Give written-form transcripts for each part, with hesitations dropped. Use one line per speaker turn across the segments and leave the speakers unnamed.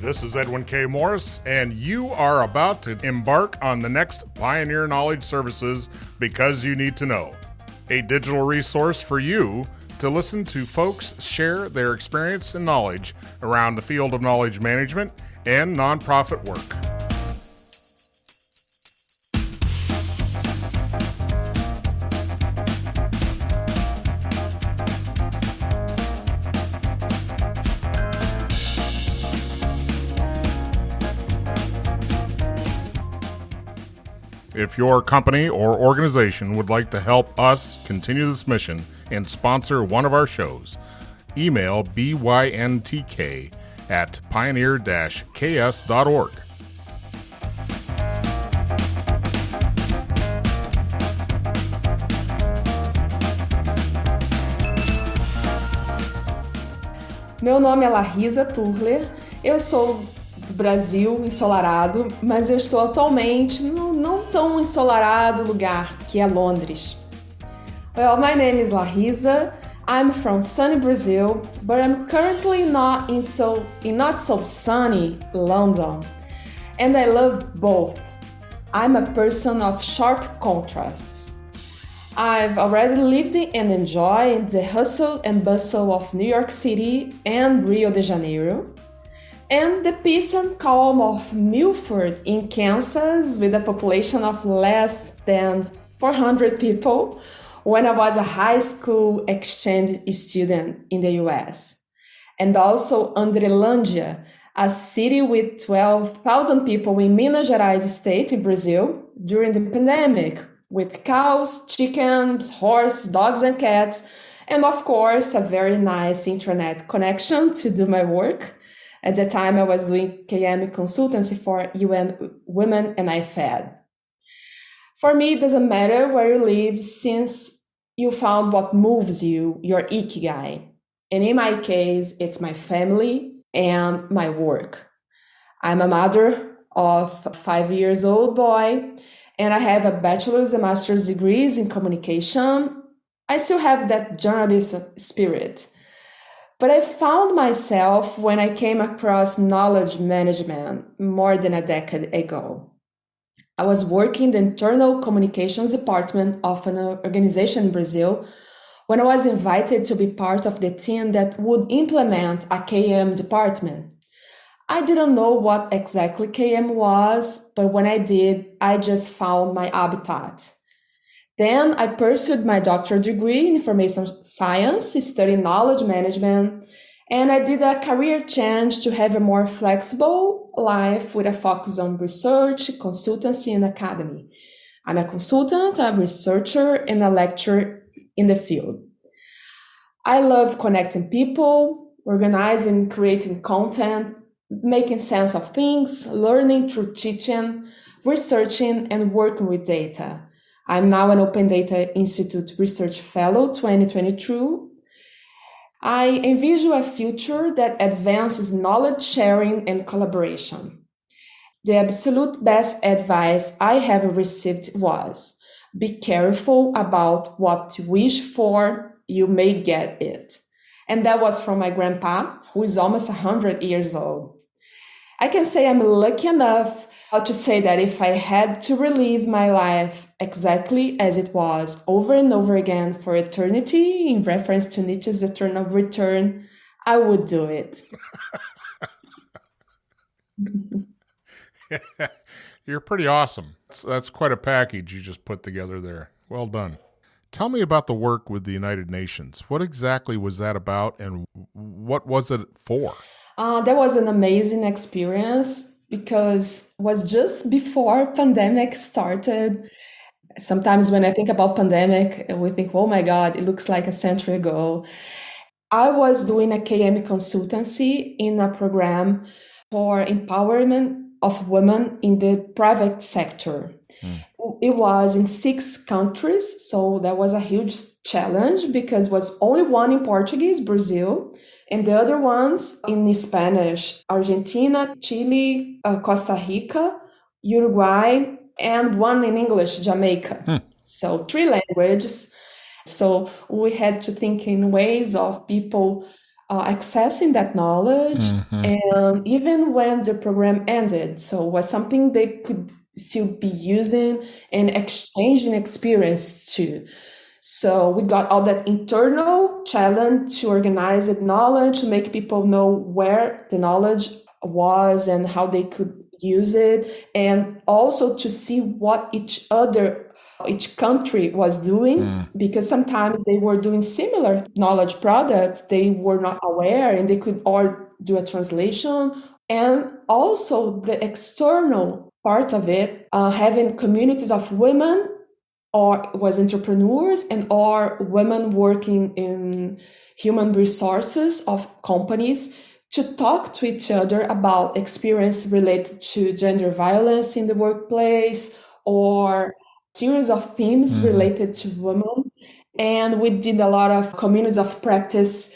This is Edwin K. Morris, and you are about to embark on the next Pioneer Knowledge Services Because You Need to Know, a digital resource for you to listen to folks share their experience and knowledge around the field of knowledge management and nonprofit work. If your company or organization would like to help us continue this mission and sponsor one of our shows, email byntk@pioneer-ks.org.
Meu nome é Larriza Thurler, eu sou do Brasil, ensolarado, mas eu estou atualmente no não tão ensolarado lugar que é Londres. Well, my name is Larriza. I'm from sunny Brazil, but I'm currently not in not so sunny London, and I love both. I'm a person of sharp contrasts. I've already lived and enjoyed the hustle and bustle of New York City and Rio de Janeiro, and the peace and calm of Milford in Kansas with a population of less than 400 people when I was a high school exchange student in the US. And also Andrelândia, a city with 12,000 people in Minas Gerais state in Brazil during the pandemic, with cows, chickens, horses, dogs, and cats, and of course, a very nice internet connection to do my work. At the time, I was doing KMAP consultancy for UN Women and IFAD. For me, it doesn't matter where you live since you found what moves you, your ikigai. And in my case, it's my family and my work. I'm a mother of a 5-year-old boy, and I have a bachelor's and master's degrees in communication. I still have that journalist spirit. But I found myself when I came across knowledge management more than a decade ago. I was working in the internal communications department of an organization in Brazil when I was invited to be part of the team that would implement a KM department. I didn't know what exactly KM was, but when I did, I just found my habitat. Then I pursued my doctoral degree in information science, studying knowledge management, and I did a career change to have a more flexible life with a focus on research, consultancy, and academy. I'm a consultant, a researcher, and a lecturer in the field. I love connecting people, organizing, creating content, making sense of things, learning through teaching, researching, and working with data. I'm now an Open Data Institute Research Fellow 2022. I envision a future that advances knowledge sharing and collaboration. The absolute best advice I have received was, be careful about what you wish for, you may get it. And that was from my grandpa, who is almost 100 years old. I can say I'm lucky enough to say that if I had to relive my life exactly as it was over and over again for eternity, in reference to Nietzsche's eternal return, I would do it.
You're pretty awesome. That's quite a package you just put together there. Well done. Tell me about the work with the United Nations. What exactly was that about, and what was it for?
That was an amazing experience because it was just before pandemic started. Sometimes when I think about pandemic, we think, oh my God, it looks like a century ago. I was doing a KM consultancy in a program for empowerment of women in the private sector. It was in 6 countries, so that was a huge challenge because it was only one in Portuguese, Brazil, and the other ones in Spanish, Argentina, Chile, Costa Rica, Uruguay, and one in English, Jamaica. So 3 languages. So we had to think in ways of people accessing that knowledge, and even when the program ended. So it was something they could still be using and exchanging experience too. So we got all that internal challenge to organize the knowledge, to make people know where the knowledge was and how they could use it, and also to see what each country was doing, because sometimes they were doing similar knowledge products, they were not aware, and they could all do a translation. And also the external part of it, having communities of women or was entrepreneurs and or women working in human resources of companies to talk to each other about experience related to gender violence in the workplace or series of themes related to women. And we did a lot of communities of practice,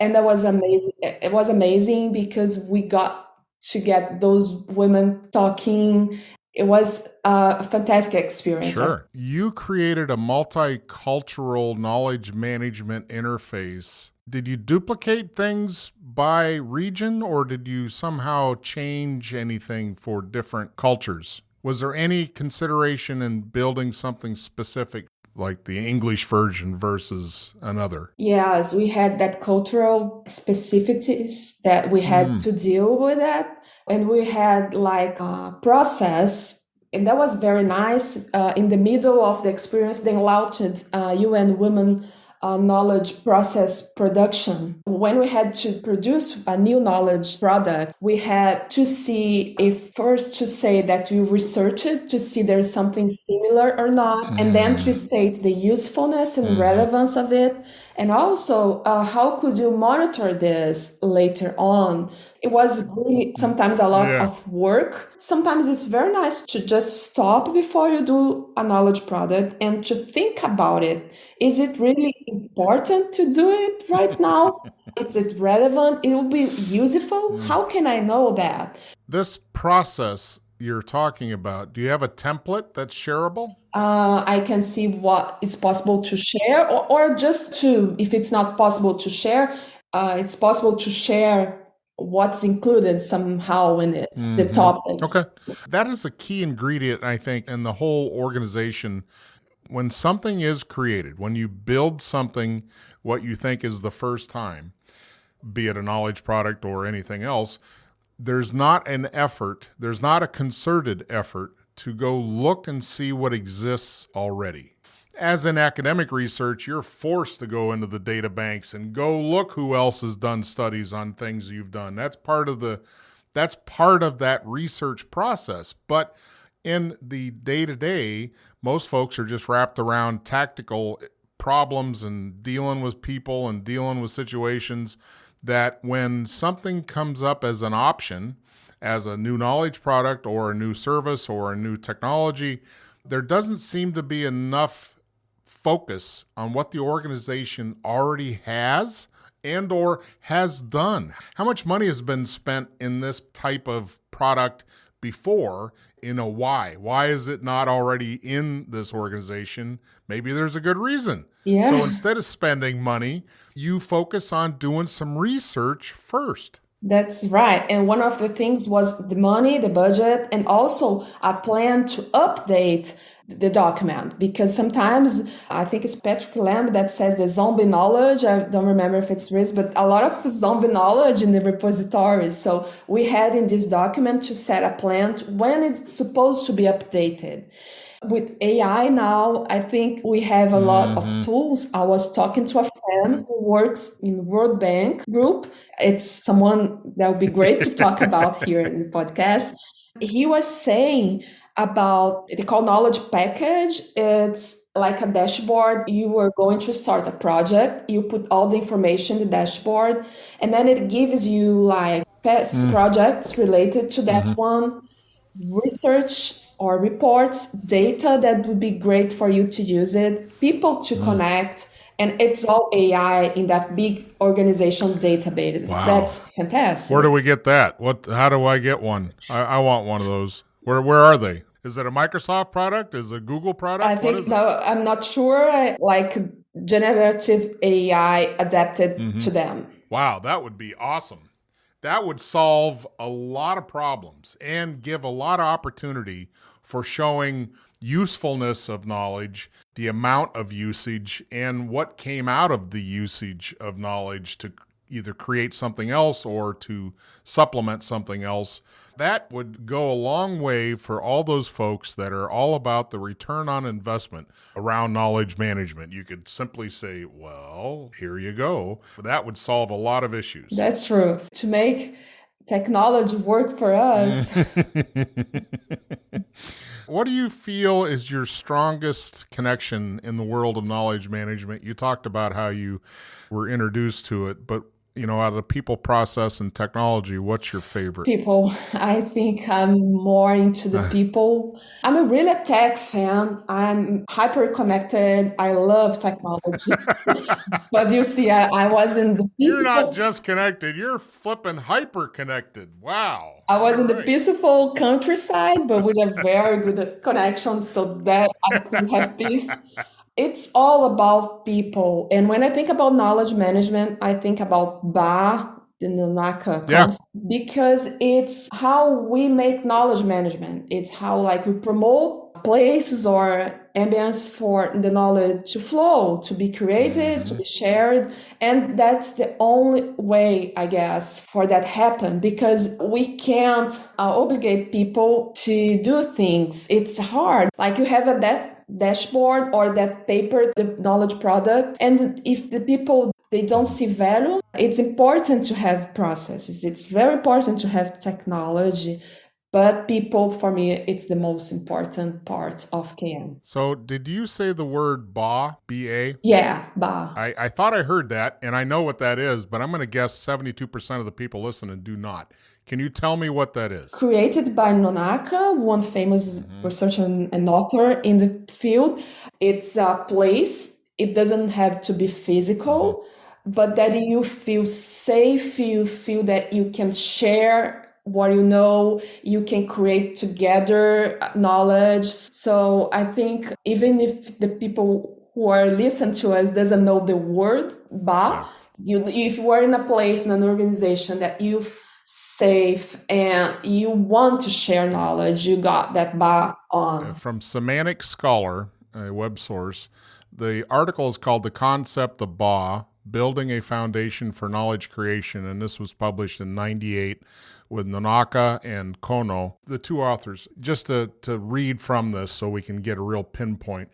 and that was amazing. It was amazing because we got to get those women talking. It was a fantastic experience.
Sure. You created a multicultural knowledge management interface. Did you duplicate things by region, or did you somehow change anything for different cultures? Was there any consideration in building something specific, like the English version versus another?
Yes, we had that cultural specificities that we had to deal with that. And we had like a process, and that was very nice. In the middle of the experience, they launched UN Women knowledge process production. When we had to produce a new knowledge product, we had to see if first to say that we researched it to see there's something similar or not, and then to state the usefulness and relevance of it. And also, how could you monitor this later on? It was really sometimes a lot of work. Sometimes it's very nice to just stop before you do a knowledge product and to think about it. Is it really important to do it right now? Is it relevant? It will be useful? How can I know that?
This process you're talking about, do you have a template that's shareable?
I can see what is possible to share, or just to, if it's not possible to share, it's possible to share what's included somehow in it, the topics.
Okay. That is a key ingredient, I think, in the whole organization. When something is created, when you build something, what you think is the first time, be it a knowledge product or anything else, there's not an effort, there's not a concerted effort to go look and see what exists already. As in academic research, you're forced to go into the data banks and go look who else has done studies on things you've done. That's part of that research process. But in the day-to-day, most folks are just wrapped around tactical problems and dealing with people and dealing with situations that when something comes up as an option, as a new knowledge product or a new service or a new technology, there doesn't seem to be enough focus on what the organization already has and or has done. How much money has been spent in this type of product before? Why? Why is it not already in this organization? Maybe there's a good reason.
Yeah.
So instead of spending money, you focus on doing some research first.
That's right. And one of the things was the money, the budget, and also a plan to update the document. Because sometimes, I think it's Patrick Lamb that says the zombie knowledge. I don't remember if it's Riz, but a lot of zombie knowledge in the repositories. So we had in this document to set a plan to when it's supposed to be updated. With AI now, I think we have a lot of tools. I was talking to a friend who works in World Bank Group. It's someone that would be great to talk about here in the podcast. He was saying about the call knowledge package. It's like a dashboard. You are going to start a project. You put all the information in the dashboard, and then it gives you like past projects related to that one, research or reports, data that would be great for you to use it, people to connect, and it's all AI in that big organization database.
Wow.
That's fantastic.
Where do we get that? How do I get one? I want one of those. Where are they? Is it a Microsoft product? Is it a Google product?
I think, no, I'm not sure. Like generative AI adapted to them.
Wow, that would be awesome. That would solve a lot of problems and give a lot of opportunity for showing usefulness of knowledge, the amount of usage, and what came out of the usage of knowledge to either create something else or to supplement something else. That would go a long way for all those folks that are all about the return on investment around knowledge management. You could simply say, well, here you go. That would solve a lot of issues.
That's true. To make technology work for us.
What do you feel is your strongest connection in the world of knowledge management? You talked about how you were introduced to it, but out of people, process, and technology, what's your favorite?
People. I think I'm more into the people. I'm a really tech fan. I'm hyper connected. I love technology. But you see, I was in the
You're not just connected, you're flipping hyper connected. Wow.
I was in the peaceful countryside, but with a very good connection so that I could have peace. It's all about people. And when I think about knowledge management, I think about BA, the Nonaka concept, because it's how we make knowledge management. It's how we promote places or ambience for the knowledge to flow, to be created, to be shared. And that's the only way, I guess, for that happen, because we can't obligate people to do things. It's hard. You have that dashboard or that paper, the knowledge product. And if the people, they don't see value, it's important to have processes. It's very important to have technology. But people, for me, it's the most important part of KM.
So did you say the word BA, B-A?
Yeah, BA.
I thought I heard that, and I know what that is, but I'm going to guess 72% of the people listening do not. Can you tell me what that is?
Created by Nonaka, one famous researcher and author in the field. It's a place. It doesn't have to be physical, but that you feel safe, you feel that you can share what you know, you can create together knowledge. So I think even if the people who are listening to us doesn't know the word BA, if you are in a place, in an organization that you safe and you want to share knowledge, you got that BA on.
From Semantic Scholar, a web source, the article is called The Concept of BA, Building a Foundation for Knowledge Creation, and this was published in 98 with Nonaka and Kono, the two authors. Just to read from this so we can get a real pinpoint.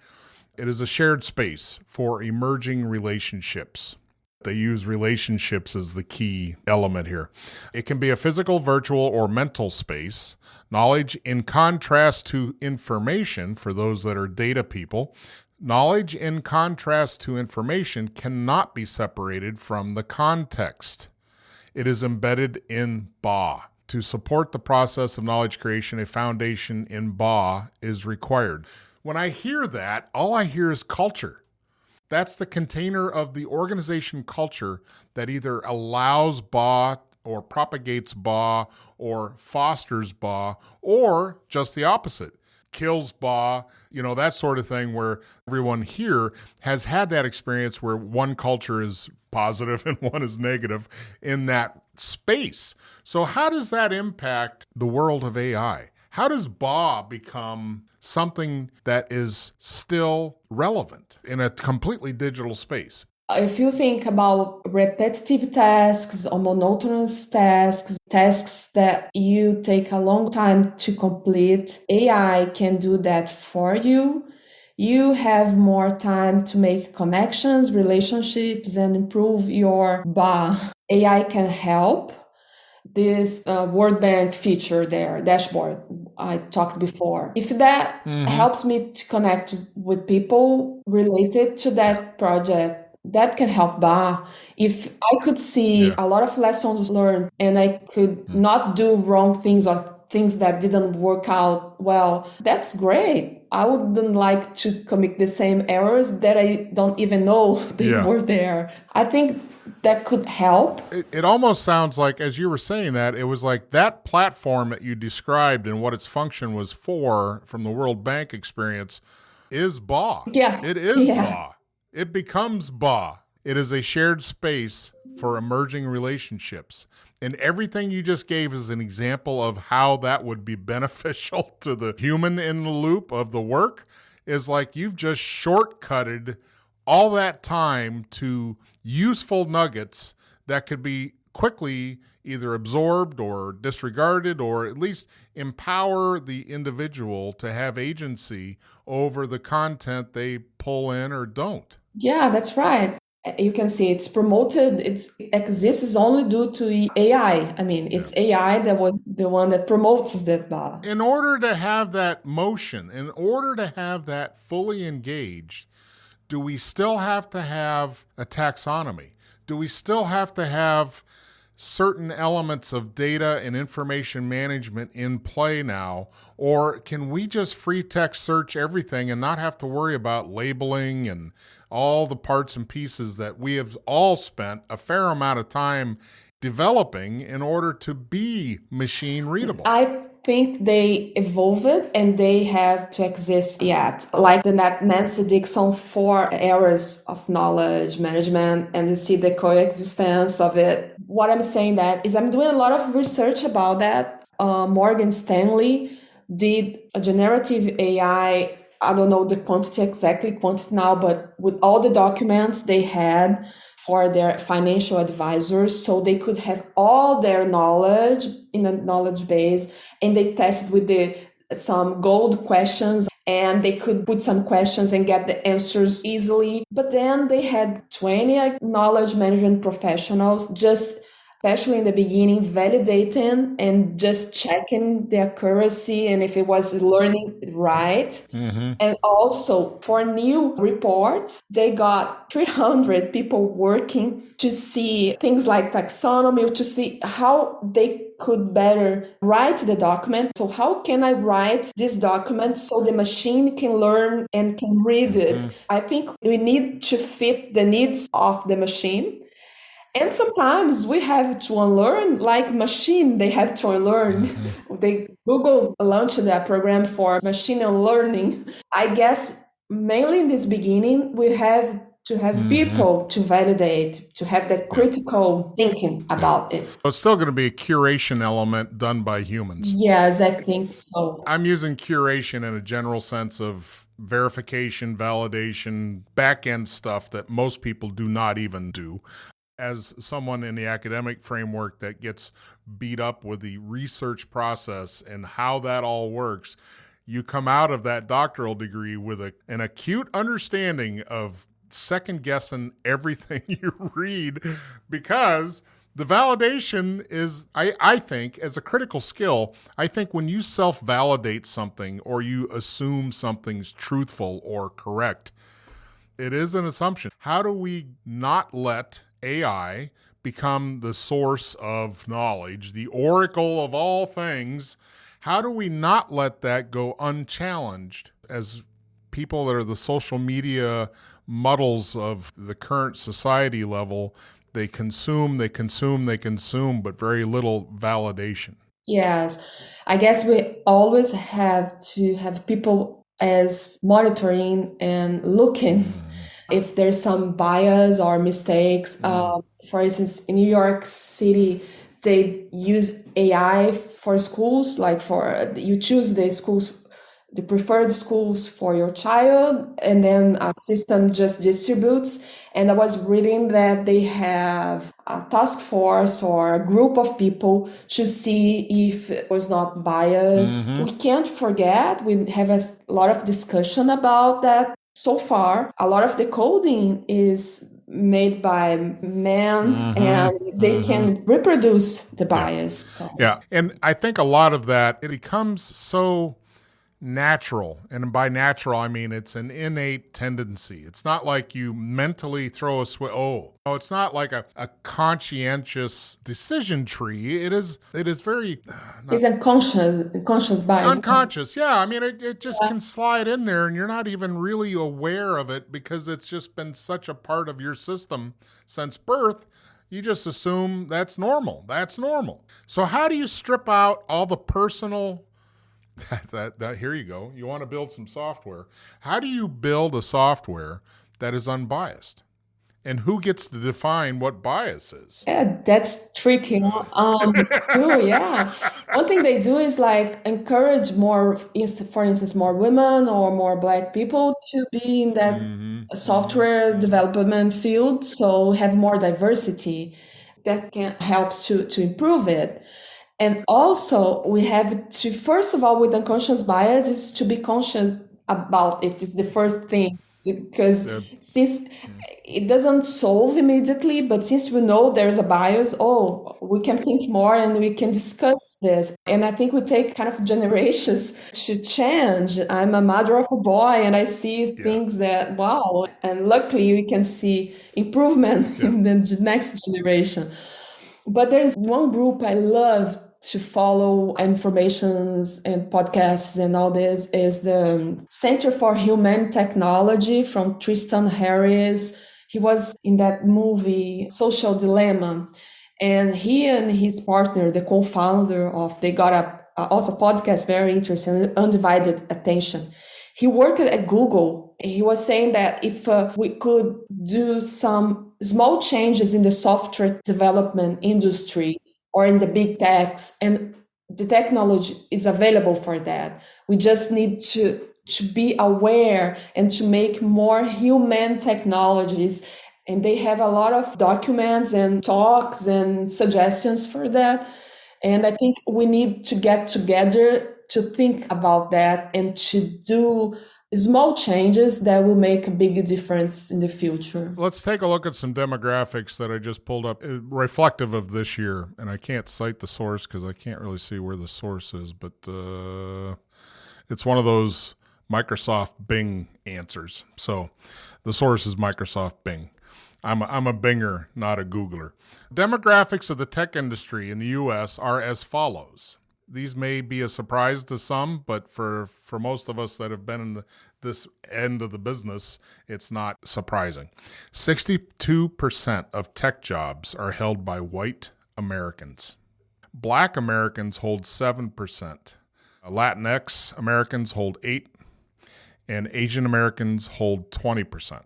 It is a shared space for emerging relationships. They use relationships as the key element here. It can be a physical, virtual, or mental space. Knowledge in contrast to information, for those that are data people. Knowledge in contrast to information cannot be separated from the context. It is embedded in BA. To support the process of knowledge creation, a foundation in BA is required. When I hear that, all I hear is culture. That's the container of the organization culture that either allows BA or propagates BA or fosters BA or just the opposite, kills BA, that sort of thing, where everyone here has had that experience where one culture is positive and one is negative in that space. So how does that impact the world of AI? How does BA become something that is still relevant in a completely digital space?
If you think about repetitive tasks or monotonous tasks that you take a long time to complete, AI can do that for you. You have more time to make connections, relationships, and improve your BA. AI can help. This World Bank feature there, dashboard, I talked before. If that helps me to connect with people related to that project, that can help BA. If I could see a lot of lessons learned and I could not do wrong things or things that didn't work out well, that's great. I wouldn't like to commit the same errors that I don't even know they were there. I think that could help.
It almost sounds like, as you were saying that, it was like that platform that you described and what its function was for from the World Bank experience is BA.
Yeah.
It is BA. it becomes ba. It is a shared space for emerging relationships. And everything you just gave is an example of how that would be beneficial to the human in the loop of the work, is like you've just shortcutted all that time to useful nuggets that could be quickly either absorbed or disregarded, or at least empower the individual to have agency over the content they pull in or don't.
Yeah, that's right. You can see it's promoted, it exists only due to AI. I mean, it's AI that was the one that promotes that bar.
In order to have that motion, in order to have that fully engaged, do we still have to have a taxonomy? Do we still have to have certain elements of data and information management in play now? Or can we just free text search everything and not have to worry about labeling and all the parts and pieces that we have all spent a fair amount of time developing in order to be machine readable?
I think they evolved and they have to exist yet. Like the Nancy Dixon 4 areas of knowledge management, and you see the coexistence of it. What I'm saying that is I'm doing a lot of research about that. Morgan Stanley did a generative AI. I don't know the quantity now, but with all the documents they had for their financial advisors, so they could have all their knowledge in a knowledge base, and they tested with some gold questions, and they could put some questions and get the answers easily. But then they had 20 knowledge management professionals just, especially in the beginning, validating and just checking the accuracy and if it was learning right.
Mm-hmm.
And also for new reports, they got 300 people working to see things like taxonomy, to see how they could better write the document. So how can I write this document so the machine can learn and can read it? I think we need to fit the needs of the machine. And sometimes we have to unlearn, like machine, they have to unlearn. Google launched that program for machine learning. I guess mainly in this beginning, we have to have people to validate, to have that critical thinking about it.
So it's still going to be a curation element done by humans.
Yes, I think so.
I'm using curation in a general sense of verification, validation, back-end stuff that most people do not even do. As someone in the academic framework that gets beat up with the research process and how that all works, you come out of that doctoral degree with an acute understanding of second-guessing everything you read, because the validation is, I think, as a critical skill, I think when you self-validate something or you assume something's truthful or correct, it is an assumption. How do we not let AI become the source of knowledge, the oracle of all things? How do we not let that go unchallenged as people that are the social media muddles of the current society level? They consume, but very little validation.
Yes, I guess we always have to have people as monitoring and looking if there's some bias or mistakes. For instance, in New York City, they use AI for schools, like you choose the schools, the preferred schools for your child, and then a system just distributes. And I was reading that they have a task force or a group of people to see if it was not biased. We can't forget, we have a lot of discussion about that. So far, a lot of the coding is made by men, and they can reproduce the bias. So.
Yeah, and I think a lot of that, it becomes so natural. And by natural, I mean it's an innate tendency. It's not like you mentally throw a switch. It's not like a conscientious decision tree. It is very...
It's unconscious bias.
Unconscious, yeah. I mean, it just can slide in there and you're not even really aware of it because it's just been such a part of your system since birth. You just assume that's normal. That's normal. So how do you strip out all the personal... That here you go. You want to build some software. How do you build a software that is unbiased? And who gets to define what bias is?
Yeah, that's tricky. Too, yeah. One thing they do is like encourage more, for instance, more women or more Black people to be in that software development field, so have more diversity. That can helps to improve it. And also, we have to, first of all, with unconscious bias, is to be conscious about it. It's the first thing, because since it doesn't solve immediately, but since we know there's a bias, we can think more and we can discuss this. And I think we take kind of generations to change. I'm a mother of a boy and I see things that, wow, and luckily we can see improvement in the next generation. But there's one group I love to follow informations and podcasts and all this is the Center for Human Technology from Tristan Harris. He was in that movie Social Dilemma, and he and his partner, the co-founder of, they got also podcast, very interesting, Undivided Attention. He worked at Google. He was saying that if we could do some small changes in the software development industry or in the big techs, and the technology is available for that. We just need to be aware and to make more human technologies. And they have a lot of documents and talks and suggestions for that. And I think we need to get together to think about that and to do small changes that will make a big difference in the future.
Let's take a look at some demographics that I just pulled up, reflective of this year. And I can't cite the source because I can't really see where the source is, but it's one of those Microsoft Bing answers. So the source is Microsoft Bing. I'm a Binger, not a Googler. Demographics of the tech industry in the U.S. are as follows. These may be a surprise to some, but for most of us that have been in this end of the business, it's not surprising. 62% of tech jobs are held by white Americans. Black Americans hold 7%. Latinx Americans hold 8%, and Asian Americans hold 20%.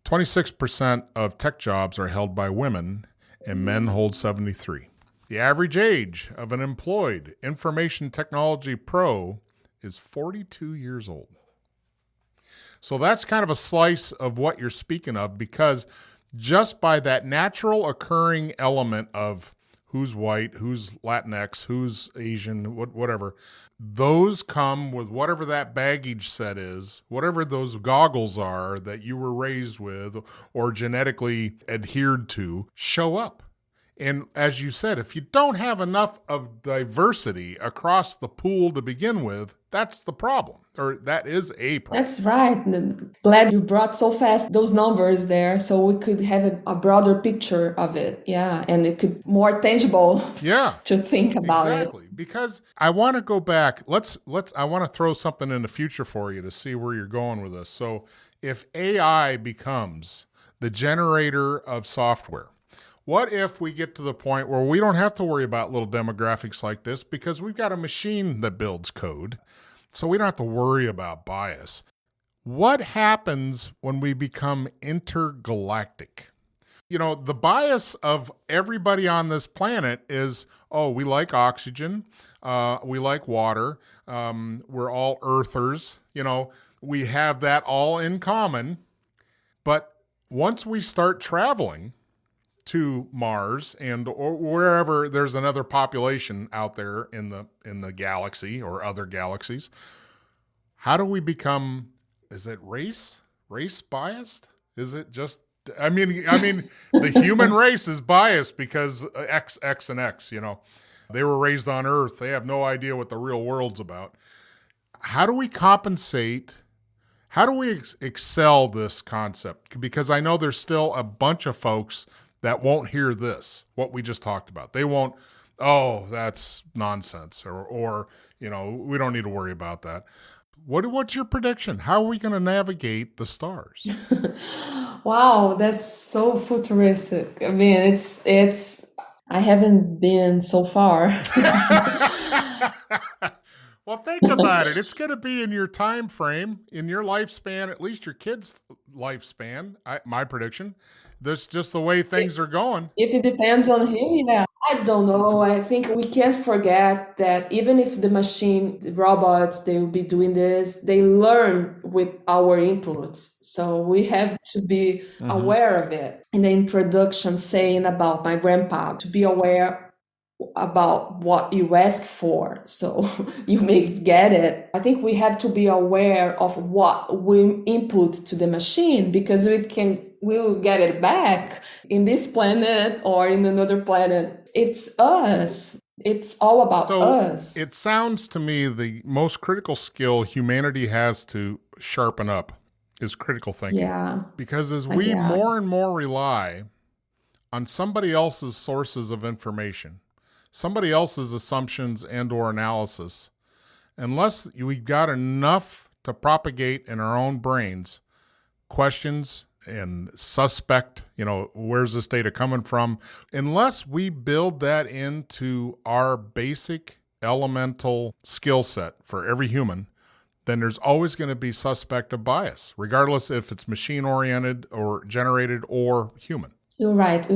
26% of tech jobs are held by women, and men hold 73%. The average age of an employed information technology pro is 42 years old. So that's kind of a slice of what you're speaking of, because just by that natural occurring element of who's white, who's Latinx, who's Asian, whatever, those come with whatever that baggage set is, whatever those goggles are that you were raised with or genetically adhered to, show up. And as you said, if you don't have enough of diversity across the pool to begin with, that's the problem, or that is a problem.
That's right. Glad you brought so fast those numbers there so we could have a broader picture of it. Yeah, and it could more tangible to think about it.
Exactly. Because I want to go back. I want to throw something in the future for you to see where you're going with this. So if AI becomes the generator of software, what if we get to the point where we don't have to worry about little demographics like this because we've got a machine that builds code, so we don't have to worry about bias? What happens when we become intergalactic? You know, the bias of everybody on this planet is, we like oxygen, we like water, we're all earthers, we have that all in common. But once we start traveling to Mars or wherever there's another population out there in the galaxy or other galaxies, how do we become? Is it race biased? Is it just? I mean, the human race is biased because X, and X. They were raised on Earth. They have no idea what the real world's about. How do we compensate? How do we excel this concept? Because I know there's still a bunch of folks that won't hear this, what we just talked about. They won't, that's nonsense, or we don't need to worry about that. What's your prediction? How are we going to navigate the stars?
Wow, that's so futuristic. I mean, it's I haven't been so far.
Well, think about it. It's going to be in your time frame, in your lifespan, at least your kids' lifespan, my prediction. That's just the way things are going.
If it depends on him, yeah. I don't know. I think we can't forget that even if the machine, the robots, they will be doing this, they learn with our inputs. So we have to be aware of it. In the introduction, saying about my grandpa, to be aware about what you ask for, so you may get it. I think we have to be aware of what we input to the machine, because we'll get it back in this planet or in another planet. It's us. It's all about us.
It sounds to me the most critical skill humanity has to sharpen up is critical thinking.
Yeah.
Because as we more and more rely on somebody else's sources of information, somebody else's assumptions and or analysis, unless we've got enough to propagate in our own brains questions and suspect, where's this data coming from? Unless we build that into our basic elemental skill set for every human, then there's always going to be suspect of bias, regardless if it's machine-oriented or generated or human.
You're right.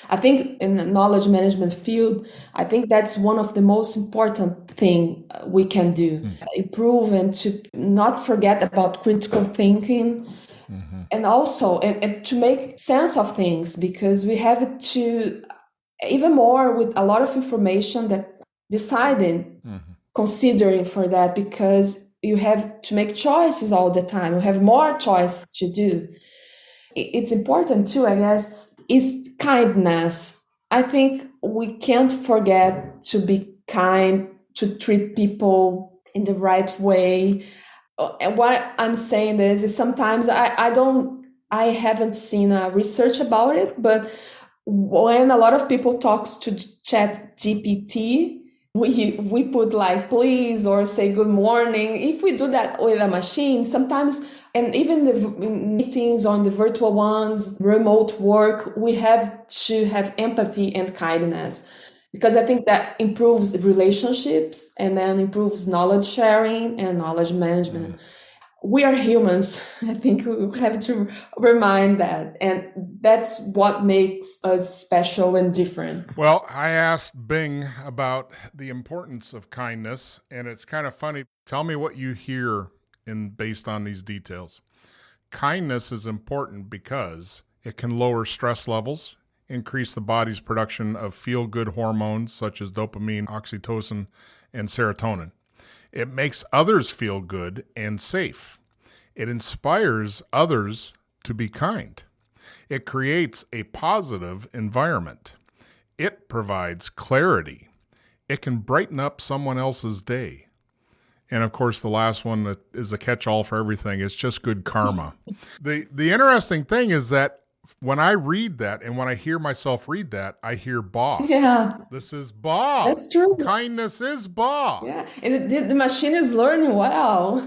I think in the knowledge management field, I think that's one of the most important thing we can do. Improve and to not forget about critical thinking, and also and to make sense of things, because we have to, even more with a lot of information, that deciding, considering for that, because you have to make choices all the time. You have more choice to do. It's important too, I guess, is kindness. I think we can't forget to be kind, to treat people in the right way. And what I'm saying is sometimes I haven't seen a research about it, but when a lot of people talks to Chat GPT, we put like please or say good morning. If we do that with a machine, sometimes, and even the meetings on the virtual ones, remote work, we have to have empathy and kindness, because I think that improves relationships and then improves knowledge sharing and knowledge management. We are humans. I think we have to remind that. And that's what makes us special and different.
Well, I asked Bing about the importance of kindness, and it's kind of funny. Tell me what you hear based on these details. Kindness is important because it can lower stress levels, increase the body's production of feel-good hormones such as dopamine, oxytocin, and serotonin. It makes others feel good and safe. It inspires others to be kind. It creates a positive environment. It provides clarity. It can brighten up someone else's day. And of course, the last one that is a catch-all for everything. It's just good karma. The interesting thing is that when I read that and when I hear myself read that, I hear ba.
Yeah.
This is ba.
That's true.
Kindness is ba.
Yeah. And the machine is learning well.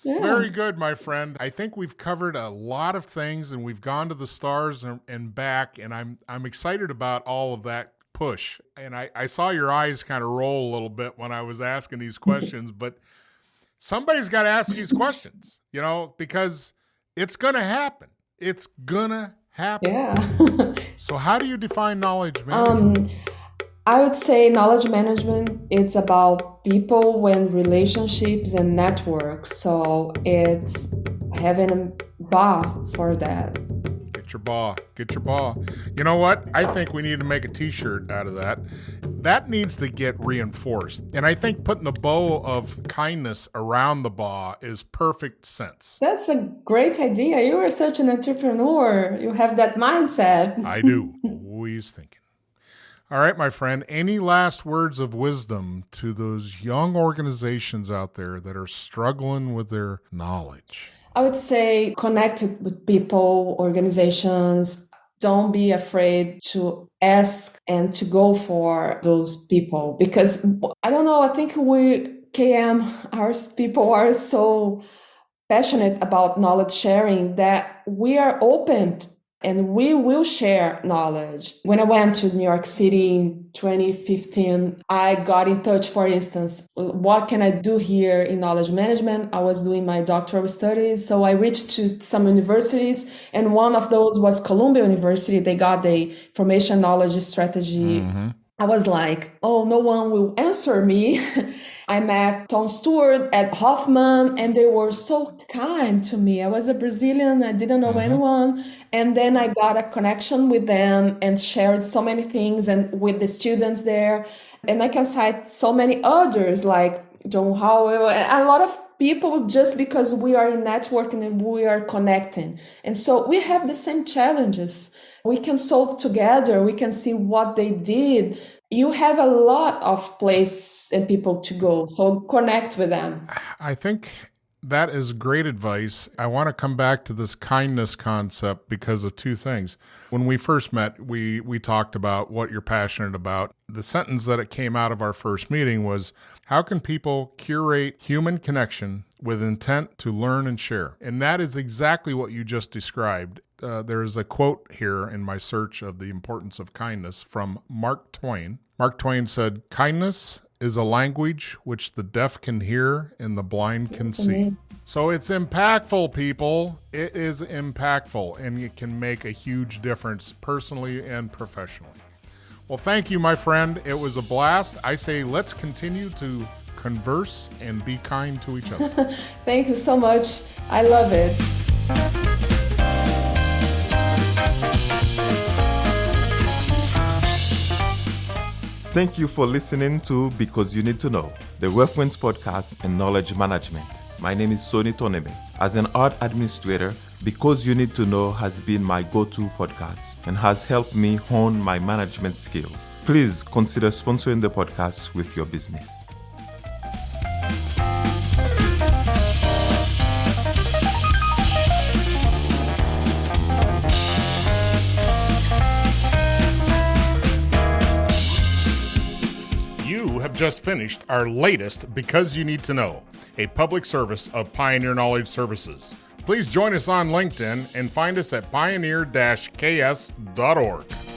Yeah.
Very good, my friend. I think we've covered a lot of things and we've gone to the stars and back, and I'm excited about all of that push. And I saw your eyes kind of roll a little bit when I was asking these questions, but somebody's got to ask these questions, because it's going to happen. It's going to happen.
Yeah.
So how do you define knowledge management?
I would say knowledge management, it's about people and relationships and networks. So it's having a bar for that.
Get your ball. You know what? I think we need to make a t-shirt out of that. That needs to get reinforced. And I think putting a bow of kindness around the ball is perfect sense.
That's a great idea. You are such an entrepreneur. You have that mindset.
I do. Always thinking. All right, my friend, any last words of wisdom to those young organizations out there that are struggling with their knowledge?
I would say connect with people, organizations. Don't be afraid to ask and to go for those people, because I don't know, I think our people are so passionate about knowledge sharing that we are open and we will share knowledge. When I went to New York City in 2015, I got in touch, for instance, what can I do here in knowledge management? I was doing my doctoral studies, so I reached to some universities, and one of those was Columbia University. They got the information knowledge strategy. I was like, oh, no one will answer me. I met Tom Stewart at Hoffman, and they were so kind to me. I was a Brazilian, I didn't know anyone. And then I got a connection with them and shared so many things and with the students there. And I can cite so many others like John Howell, a lot of people, just because we are in networking and we are connecting. And so we have the same challenges. We can solve together. We can see what they did. You have a lot of place and people to go, so connect with them.
I think that is great advice. I want to come back to this kindness concept because of two things. When we first met, we talked about what you're passionate about. The sentence that it came out of our first meeting was, how can people curate human connection with intent to learn and share? And that is exactly what you just described. There is a quote here in my search of the importance of kindness from Mark Twain. Mark Twain said, kindness is a language which the deaf can hear and the blind can see. So it's impactful, people. It is impactful, and it can make a huge difference personally and professionally. Well, thank you, my friend. It was a blast. I say let's continue to converse and be kind to each other.
Thank you so much. I love it.
Thank you for listening to Because You Need to Know, the reference podcast in knowledge management. My name is Soni Toneme. As an art administrator, Because You Need to Know has been my go-to podcast and has helped me hone my management skills. Please consider sponsoring the podcast with your business.
You have just finished our latest Because You Need to Know, a public service of Pioneer Knowledge Services. Please join us on LinkedIn and find us at pioneer-ks.org.